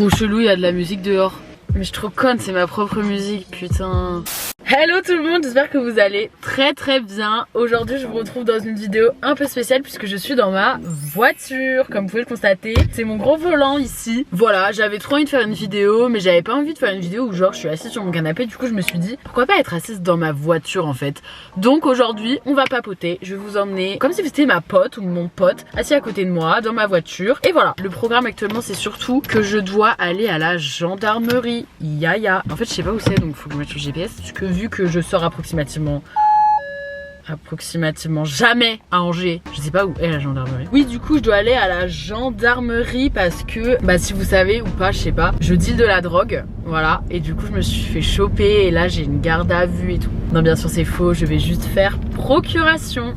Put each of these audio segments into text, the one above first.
Trop chelou, il y a de la musique dehors. Mais je suis trop conne, c'est ma propre musique, putain. Hello tout le monde, j'espère que vous allez très bien. Aujourd'hui je vous retrouve dans une vidéo un peu spéciale puisque je suis dans ma voiture. Comme vous pouvez le constater, c'est mon gros volant ici. Voilà, j'avais trop envie de faire une vidéo, mais j'avais pas envie de faire une vidéo où genre je suis assise sur mon canapé. Du coup je me suis dit, pourquoi pas être assise dans ma voiture en fait. Donc aujourd'hui on va papoter, je vais vous emmener comme si c'était ma pote ou mon pote assis à côté de moi dans ma voiture. Et voilà, le programme actuellement c'est surtout que je dois aller à la gendarmerie. Yaya. En fait je sais pas où c'est, donc faut que je mette sur le GPS parce que vu que je sors approximativement jamais à Angers, je sais pas où est la gendarmerie. Oui, du coup je dois aller à la gendarmerie parce que si vous savez ou pas, je sais pas, je deal de la drogue, voilà, et du coup je me suis fait choper et là j'ai une garde à vue et tout. Non, bien sûr c'est faux, je vais juste faire procuration.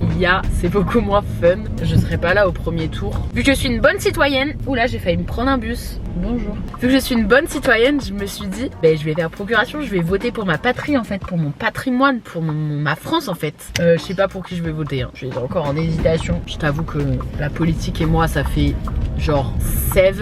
C'est beaucoup moins fun, je serai pas là au premier tour. Vu que je suis une bonne citoyenne, oula j'ai failli me prendre un bus. Bonjour. Vu que je suis une bonne citoyenne, je me suis dit, je vais faire procuration, je vais voter pour ma patrie en fait, pour mon patrimoine, pour ma France en fait. Je sais pas pour qui je vais voter, hein. Je suis encore en hésitation. Je t'avoue que la politique et moi ça fait genre 7,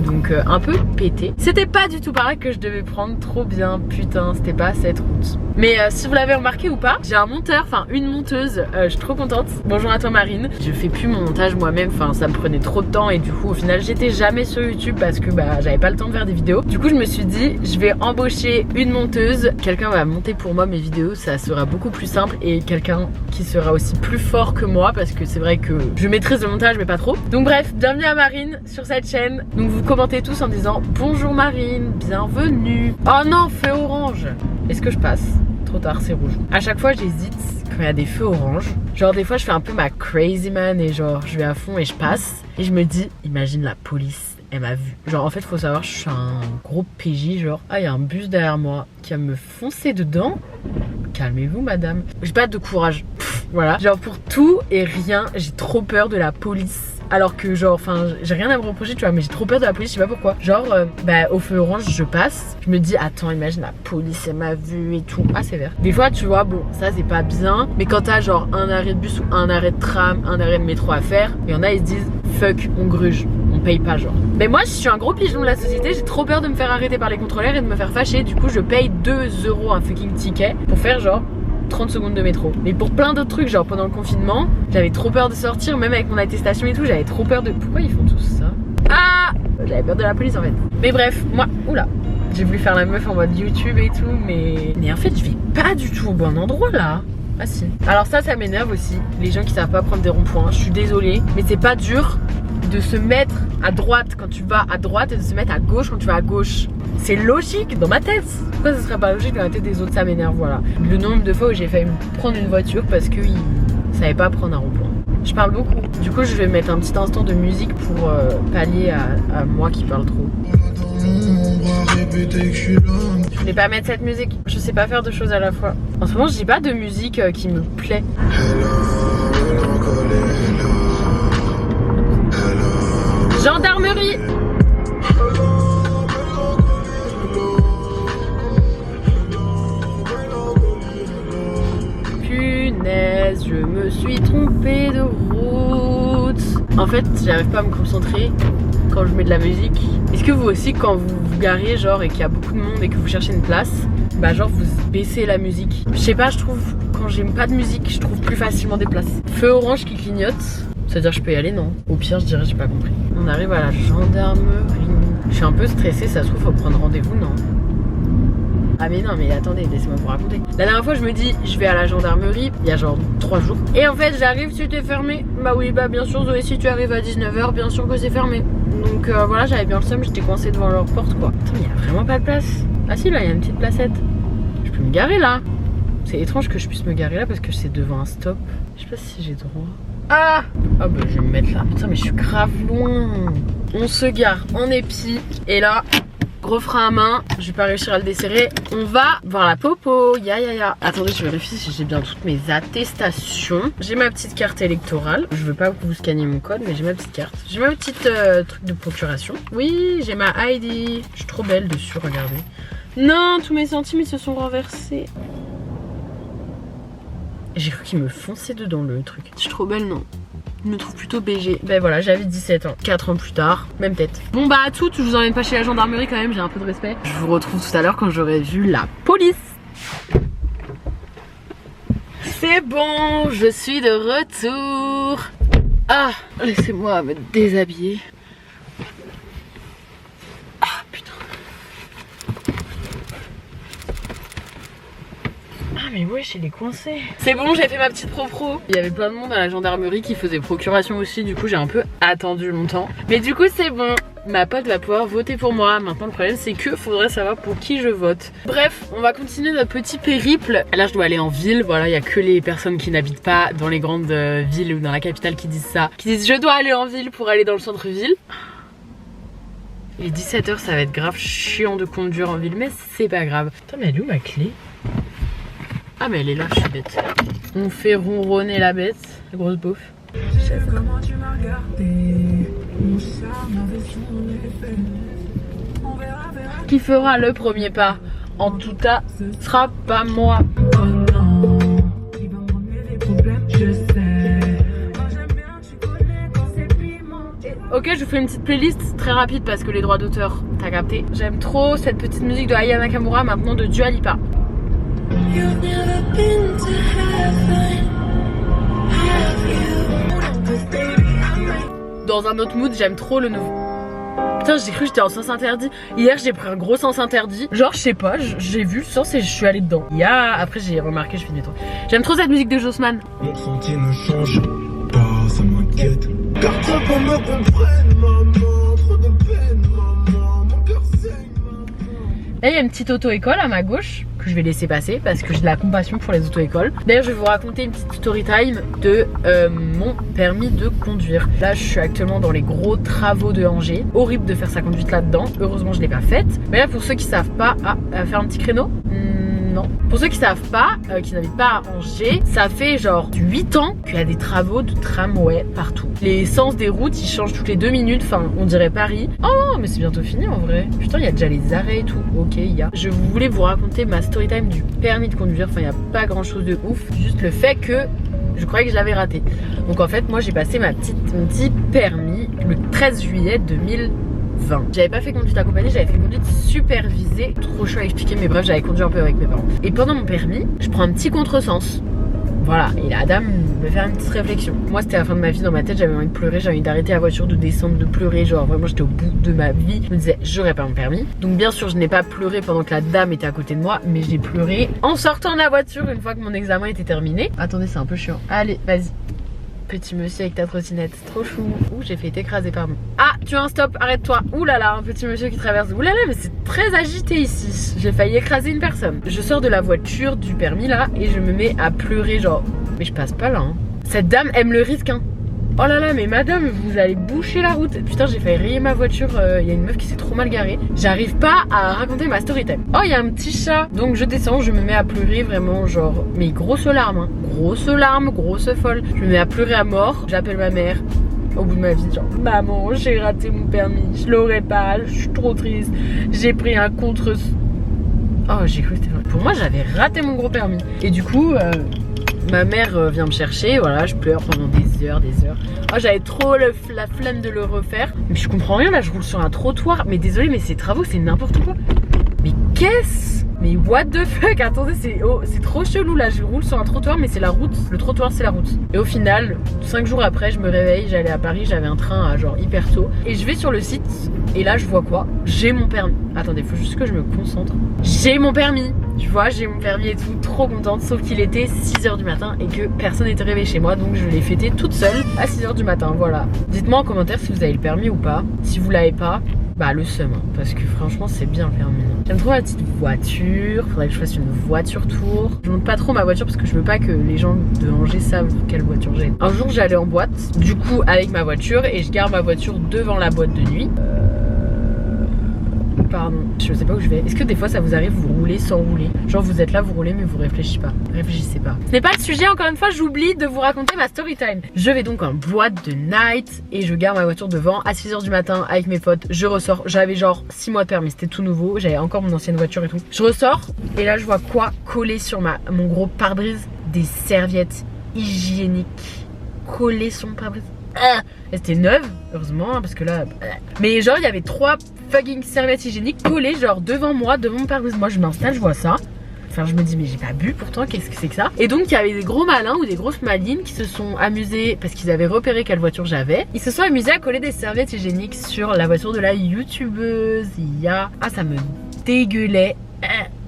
donc un peu pété. C'était pas du tout par là que je devais prendre, trop bien, putain, c'était pas cette route. Mais si vous l'avez remarqué ou pas, j'ai un monteur, enfin une monteuse, je suis trop contente. Bonjour à toi Marine. Je fais plus mon montage moi-même, enfin ça me prenait trop de temps et du coup au final j'étais jamais sur YouTube parce que j'avais pas le temps de faire des vidéos. Du coup je me suis dit, je vais embaucher une monteuse, quelqu'un va monter pour moi mes vidéos, ça sera beaucoup plus simple et quelqu'un qui sera aussi plus fort que moi parce que c'est vrai que je maîtrise le montage mais pas trop. Donc bref, bienvenue à Marine sur cette chaîne. Donc vous commentez tous en disant bonjour Marine, bienvenue. Oh non, feu orange. Est-ce que je passe? Trop tard, c'est rouge. À chaque fois j'hésite quand il y a des feux orange. Genre des fois je fais un peu ma crazy man et genre je vais à fond et je passe. Et je me dis, imagine la police, elle m'a vu. Genre en fait faut savoir, je suis un gros PJ, genre il y a un bus derrière moi qui va me foncer dedans. Calmez-vous madame. J'ai pas de courage. Voilà. Genre pour tout et rien, j'ai trop peur de la police. Alors que genre, enfin, j'ai rien à me reprocher, tu vois, mais j'ai trop peur de la police, je sais pas pourquoi. Genre, au feu orange, je passe, je me dis, attends, imagine la police, elle m'a vu et tout. Ah, c'est vert. Des fois, tu vois, bon, ça c'est pas bien, mais quand t'as genre un arrêt de bus ou un arrêt de tram, un arrêt de métro à faire, il y en a, ils se disent, fuck, on gruge, on paye pas, genre. Mais moi, je suis un gros pigeon de la société, j'ai trop peur de me faire arrêter par les contrôleurs et de me faire fâcher, du coup, je paye 2 € un fucking ticket pour faire genre 30 secondes de métro. Mais pour plein d'autres trucs, genre pendant le confinement, j'avais trop peur de sortir, même avec mon attestation et tout, j'avais trop peur de... Pourquoi ils font tous ça? Ah, j'avais peur de la police en fait. Mais bref, moi, oula, j'ai voulu faire la meuf en mode YouTube et tout, mais en fait je vais pas du tout au bon endroit là. Ah si. Alors ça m'énerve aussi, les gens qui savent pas prendre des ronds-points, je suis désolée, mais c'est pas dur de se mettre à droite quand tu vas à droite et de se mettre à gauche quand tu vas à gauche. C'est logique dans ma tête. Pourquoi ce serait pas logique dans la tête des autres? Ça m'énerve, voilà. Le nombre de fois où j'ai failli prendre une voiture parce qu'ils savaient pas prendre un rond-point. Je parle beaucoup. Du coup, je vais mettre un petit instant de musique pour pallier à moi qui parle trop. Je voulais pas mettre cette musique. Je sais pas faire deux choses à la fois. En ce moment, j'ai pas de musique qui me plaît. Gendarmerie! Punaise, je me suis trompée de route. En fait, j'arrive pas à me concentrer quand je mets de la musique. Est-ce que vous aussi, quand vous vous garez genre et qu'il y a beaucoup de monde et que vous cherchez une place, genre vous baissez la musique? Je sais pas, je trouve quand j'aime pas de musique, je trouve plus facilement des places. Feu orange qui clignote. C'est-à-dire je peux y aller, non? Au pire je dirais j'ai pas compris. On arrive à la gendarmerie. Je suis un peu stressée, ça se trouve faut prendre rendez-vous, non? Ah mais non, mais attendez, laissez-moi vous raconter. La dernière fois je me dis je vais à la gendarmerie, il y a genre 3 jours. Et en fait j'arrive, c'était fermé. Bah oui, bien sûr Zoé, si tu arrives à 19 h, bien sûr que c'est fermé. Donc voilà, j'avais bien le seum, j'étais coincée devant leur porte quoi. Attends, mais il y a vraiment pas de place. Ah si, là il y a une petite placette. Je peux me garer là. C'est étrange que je puisse me garer là parce que c'est devant un stop. Je sais pas si j'ai droit. Ah je vais me mettre là. Putain mais je suis grave loin. On se gare en épi. Et là, gros frein à main. Je vais pas réussir à le desserrer. On va voir la popo. Attendez, je vérifie si j'ai bien toutes mes attestations. J'ai ma petite carte électorale. Je veux pas que vous scanniez mon code, mais j'ai ma petite carte. J'ai ma petite truc de procuration. Oui, j'ai ma ID. Je suis trop belle dessus, regardez. Non, tous mes centimes ils se sont renversés. J'ai cru qu'il me fonçait dedans le truc. Je suis trop belle, non? Je me trouve plutôt BG. Ben voilà, j'avais 17 ans. 4 ans plus tard, même tête. Bon bah à toutes, je vous emmène pas chez la gendarmerie quand même, j'ai un peu de respect. Je vous retrouve tout à l'heure quand j'aurai vu la police. C'est bon, je suis de retour. Ah, laissez-moi me déshabiller. Ah putain. Ah mais wesh, il est coincé. C'est bon, j'ai fait ma petite pro. Il y avait plein de monde à la gendarmerie qui faisait procuration aussi, du coup j'ai un peu attendu longtemps. Mais du coup c'est bon, ma pote va pouvoir voter pour moi. Maintenant le problème c'est que faudrait savoir pour qui je vote. Bref, on va continuer notre petit périple. Là je dois aller en ville, voilà, il y a que les personnes qui n'habitent pas dans les grandes villes ou dans la capitale qui disent ça. Qui disent je dois aller en ville pour aller dans le centre-ville. Il est 17 h, ça va être grave chiant de conduire en ville, mais c'est pas grave. Putain mais elle est où ma clé? Ah mais elle est là, je suis bête. On fait ronronner la bête, la grosse beauf. Chef, comment tu m'as regardé? Mon charme avait son effet. On verra. Qui fera le premier pas? En tout cas, ce sera pas moi. Oh non, qui va me ramener des problèmes, je sais. Moi j'aime bien, tu connais quand c'est pimenté. Ok, je vous fais une petite playlist très rapide parce que les droits d'auteur, t'as capté. J'aime trop cette petite musique de Aya Nakamura, maintenant de Dua Lipa. Dans un autre mood, j'aime trop le nouveau. Putain, j'ai cru que j'étais en sens interdit. Hier, j'ai pris un gros sens interdit. Genre, je sais pas, j'ai vu le sens et je suis allée dedans. Après, j'ai remarqué, je finis trop. J'aime trop cette musique de Jossman. Mon sentier ne change pas, ça m'inquiète. Car toi, pour me comprendre, maman, trop de peine, maman, mon cœur saigne. Là, il y a une petite auto-école à ma gauche que je vais laisser passer parce que j'ai de la compassion pour les auto-écoles. D'ailleurs, je vais vous raconter une petite story time de mon permis de conduire. Là, je suis actuellement dans les gros travaux de Angers. Horrible de faire sa conduite là-dedans. Heureusement, je l'ai pas faite. Mais là, pour ceux qui savent pas, faire un petit créneau. Non. Pour ceux qui savent pas, qui n'habitent pas à Angers, ça fait genre 8 ans qu'il y a des travaux de tramway partout. Les sens des routes, ils changent toutes les 2 minutes, enfin on dirait Paris. Oh mais c'est bientôt fini en vrai. Putain, il y a déjà les arrêts et tout. Ok, il y a. Je voulais vous raconter ma story time du permis de conduire. Enfin, il n'y a pas grand chose de ouf. Juste le fait que je croyais que je l'avais raté. Donc en fait, moi j'ai passé mon petit permis le 13 juillet 2020. J'avais pas fait conduite accompagnée, j'avais fait conduite supervisée. Trop chaud à expliquer, mais bref, j'avais conduit un peu avec mes parents. Et pendant mon permis, je prends un petit contresens. Voilà, et la dame me fait une petite réflexion. Moi, c'était la fin de ma vie, dans ma tête, j'avais envie de pleurer, j'avais envie d'arrêter la voiture, de descendre, de pleurer. Genre, vraiment, j'étais au bout de ma vie. Je me disais, j'aurais pas mon permis. Donc, bien sûr, je n'ai pas pleuré pendant que la dame était à côté de moi, mais j'ai pleuré en sortant de la voiture une fois que mon examen était terminé. Attendez, c'est un peu chiant. Allez, vas-y. Petit monsieur avec ta trottinette, trop chou. Ouh, j'ai fait écraser par moi. Ah, tu as un stop, arrête-toi. Ouh là là, un petit monsieur qui traverse. Ouh là là, mais c'est très agité ici. J'ai failli écraser une personne. Je sors de la voiture du permis là et je me mets à pleurer genre. Mais je passe pas là. Hein. Cette dame aime le risque. Hein. Oh là là, mais madame, vous allez boucher la route. Putain, j'ai failli rayer ma voiture. Il y a une meuf qui s'est trop mal garée. J'arrive pas à raconter ma story time. Oh, il y a un petit chat. Donc je descends, je me mets à pleurer vraiment genre. Mais grosse larme, hein. Grosse larme, grosse folle. Je me mets à pleurer à mort. J'appelle ma mère. Au bout de ma vie, genre maman, j'ai raté mon permis. Je l'aurais pas. Je suis trop triste. J'ai pris un contre. Oh, j'ai cru que c'était vrai. Pour moi, j'avais raté mon gros permis. Et du coup. Ma mère vient me chercher, voilà, je pleure pendant des heures. Oh, j'avais trop la flemme de le refaire. Mais je comprends rien, là, je roule sur un trottoir. Mais désolé, mais ces travaux, c'est n'importe quoi. Mais qu'est-ce? Mais what the fuck? Attendez, c'est trop chelou, là, je roule sur un trottoir, mais c'est la route. Le trottoir, c'est la route. Et au final, 5 jours après, je me réveille, j'allais à Paris, j'avais un train à genre hyper tôt. Et je vais sur le site, et là, je vois quoi? J'ai mon permis. Attendez, faut juste que je me concentre. J'ai mon permis. Tu vois, j'ai mon permis et tout, trop contente. Sauf qu'il était 6 h du matin et que personne n'était réveillé chez moi. Donc je l'ai fêté toute seule à 6 h du matin, voilà. Dites-moi en commentaire si vous avez le permis ou pas. Si vous l'avez pas, bah le seum, hein, parce que franchement c'est bien le permis. J'aime trop la petite voiture, faudrait que je fasse une voiture tour. Je monte pas trop ma voiture parce que je veux pas que les gens de Angers savent quelle voiture j'ai. Un jour j'allais en boîte, du coup avec ma voiture, et je garde ma voiture devant la boîte de nuit. Pardon, je sais pas où je vais. Est-ce que des fois ça vous arrive, vous roulez sans rouler? Genre vous êtes là, vous roulez mais vous réfléchissez pas. Réfléchissez pas. Ce n'est pas le sujet, encore une fois, j'oublie de vous raconter ma story time. Je vais donc en boîte de night et je garde ma voiture devant à 6 h du matin avec mes potes. Je ressors, j'avais genre 6 mois de permis, c'était tout nouveau. J'avais encore mon ancienne voiture et tout. Je ressors et là je vois quoi coller sur mon gros pare-brise? Des serviettes hygiéniques collé sur mon pare-brise. Elle était neuve, heureusement, hein, parce que là... Mais genre, il y avait 3 fucking serviettes hygiéniques collées, genre devant moi, devant mon pare-brise. Moi, je m'installe, je vois ça. Enfin, je me dis, mais j'ai pas bu pourtant, qu'est-ce que c'est que ça? Et donc, il y avait des gros malins ou des grosses malines qui se sont amusés, parce qu'ils avaient repéré quelle voiture j'avais. Ils se sont amusés à coller des serviettes hygiéniques sur la voiture de la youtubeuse. Ah, ça me dégueulait.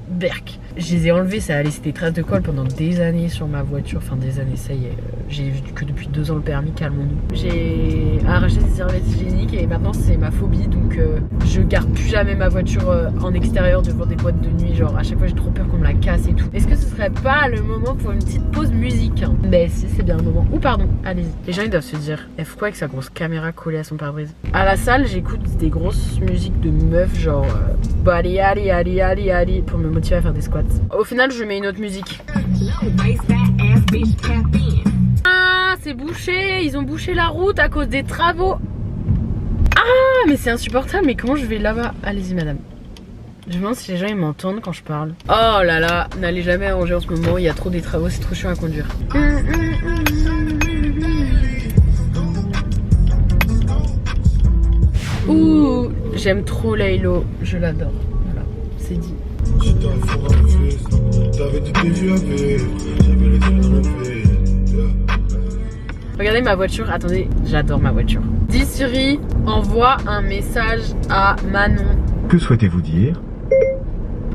Berk. Je les ai enlevés, ça a laissé des traces de colle pendant des années sur ma voiture. Enfin, des années, ça y est. J'ai eu que depuis 2 ans le permis, calmons-nous. J'ai arraché des serviettes hygiéniques et maintenant c'est ma phobie. Donc je garde plus jamais ma voiture en extérieur devant des boîtes de nuit. Genre à chaque fois j'ai trop peur qu'on me la casse et tout. Est-ce que ce serait pas le moment pour une petite pause musique? Mais si, c'est bien le moment. Ou pardon, allez-y. Les gens ils doivent se dire, elle fait quoi avec sa grosse caméra collée à son pare-brise? À la salle, j'écoute des grosses musiques de meufs genre allez, allez, allez, allez, allez, pour me motiver à faire des squats. Au final, je mets une autre musique. Ah, c'est bouché. Ils ont bouché la route à cause des travaux. Ah, mais c'est insupportable. Mais comment je vais là-bas? Allez-y, madame. Je me demande si les gens ils m'entendent quand je parle. Oh là là, n'allez jamais à Angers en ce moment. Il y a trop des travaux, c'est trop chiant à conduire. Ouh, j'aime trop Laylo. Je l'adore. Voilà, c'est dit. Regardez ma voiture, attendez, j'adore ma voiture. Dis Siri, envoie un message à Manon. Que souhaitez-vous dire?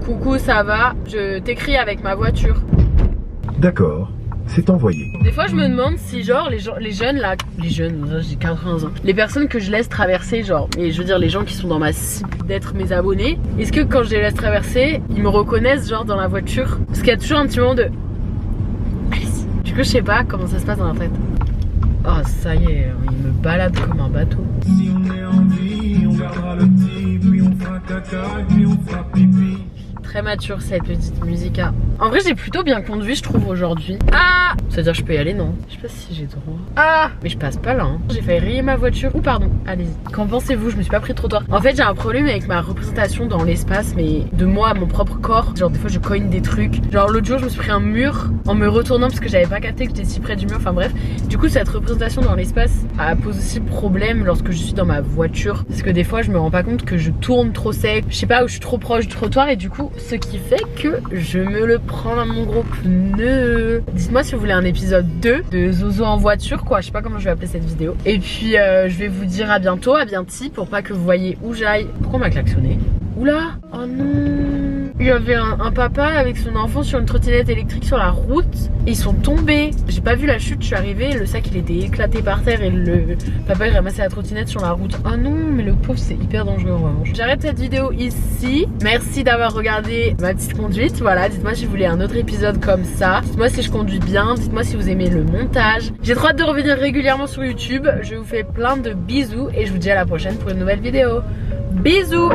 Coucou, ça va? Je t'écris avec ma voiture. D'accord, c'est envoyé. Des fois je me demande si genre les jeunes là, j'ai 80 ans, les personnes que je laisse traverser genre, et je veux dire les gens qui sont dans ma cible d'être mes abonnés, est-ce que quand je les laisse traverser, ils me reconnaissent genre dans la voiture? Parce qu'il y a toujours un petit moment de... Allez-y. Du coup je sais pas comment ça se passe dans la tête. Oh ça y est, il me balade comme un bateau. Si on est en vie, on gardera le petit, puis on fera caca, puis on fera pipi. Très mature cette petite musique. En vrai j'ai plutôt bien conduit je trouve aujourd'hui. Ah, c'est-à-dire je peux y aller non? Je sais pas si j'ai droit. Ah, mais je passe pas là hein. J'ai failli rayer ma voiture. Ou pardon, allez-y. Qu'en pensez-vous? Je me suis pas pris de trottoir. En fait j'ai un problème avec ma représentation dans l'espace, mais de moi, mon propre corps. Genre des fois je cogne des trucs. Genre l'autre jour je me suis pris un mur en me retournant parce que j'avais pas capté que j'étais si près du mur. Enfin bref. Du coup cette représentation dans l'espace pose aussi problème lorsque je suis dans ma voiture. Parce que des fois je me rends pas compte que je tourne trop sec. Je sais pas, où je suis trop proche du trottoir et du coup ce qui fait que je me le prends dans mon gros pneu. Dites-moi si vous voulez un épisode 2 de Zozo en voiture quoi, je sais pas comment je vais appeler cette vidéo. Et puis je vais vous dire à bientôt, à bientôt pour pas que vous voyez où j'aille. Pourquoi on m'a klaxonné? Oula, oh non. Il y avait un papa avec son enfant sur une trottinette électrique sur la route et ils sont tombés. J'ai pas vu la chute, je suis arrivée, le sac il était éclaté par terre et le papa il ramassait la trottinette sur la route. Oh non, mais le pauvre c'est hyper dangereux vraiment. J'arrête cette vidéo ici. Merci d'avoir regardé ma petite conduite. Voilà, dites-moi si vous voulez un autre épisode comme ça. Dites-moi si je conduis bien, dites-moi si vous aimez le montage. J'ai trop hâte de revenir régulièrement sur YouTube. Je vous fais plein de bisous et je vous dis à la prochaine pour une nouvelle vidéo. Bisous.